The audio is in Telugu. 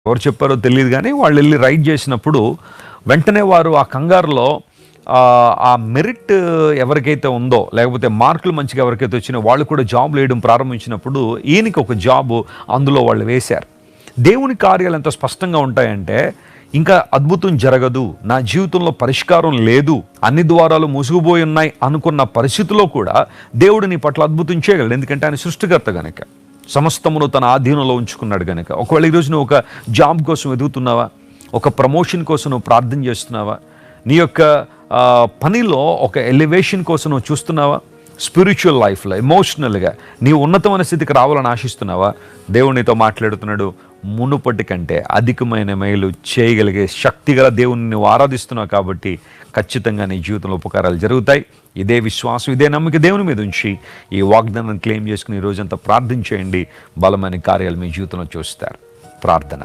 ఎవరు చెప్పారో తెలియదు కానీ వాళ్ళు వెళ్ళి రైడ్ చేసినప్పుడు వెంటనే వారు ఆ కంగారులో ఆ మెరిట్ ఎవరికైతే ఉందో, లేకపోతే మార్కులు మంచిగా ఎవరికైతే వచ్చినా వాళ్ళు కూడా జాబ్ వేయడం ప్రారంభించినప్పుడు ఈయనకి ఒక జాబ్ అందులో వాళ్ళు వేశారు. దేవుని కార్యాలు ఎంత స్పష్టంగా ఉంటాయంటే, ఇంకా అద్భుతం జరగదు, నా జీవితంలో పరిష్కారం లేదు, అన్ని ద్వారాలు మూసుకుపోయి ఉన్నాయి అనుకున్న పరిస్థితిలో కూడా దేవుడు నీ పట్ల అద్భుతం చేయగలడు. ఎందుకంటే ఆయన సృష్టికర్త కనుక, సమస్తమును తన ఆధీనంలో ఉంచుకున్నాడు కనుక. ఒకవేళ ఈరోజు నువ్వు ఒక జాబ్ కోసం ఎదుగుతున్నావా, ఒక ప్రమోషన్ కోసం నువ్వు ప్రార్థన చేస్తున్నావా, నీ యొక్క పనిలో ఒక ఎలివేషన్ కోసం నువ్వు చూస్తున్నావా, స్పిరిచువల్ లైఫ్లో ఎమోషనల్గా నీ ఉన్నతమైన స్థితికి రావాలని ఆశిస్తున్నావా, దేవుడు నీతో మాట్లాడుతున్నాడు. మునుపటి కంటే అధికమైన మేలు చేయగలిగే శక్తిగల దేవుని నువ్వు ఆరాధిస్తున్నావు కాబట్టి ఖచ్చితంగా నీ జీవితంలో ఉపకారాలు జరుగుతాయి. ఇదే విశ్వాసం, ఇదే నమ్మక దేవుని మీద ఉంచి ఈ వాగ్దానాన్ని క్లెయిమ్ చేసుకుని ఈ రోజంతా ప్రార్థన చేయండి. బలమైన కార్యాలు మీ జీవితంలో చూస్తారు. ప్రార్థన.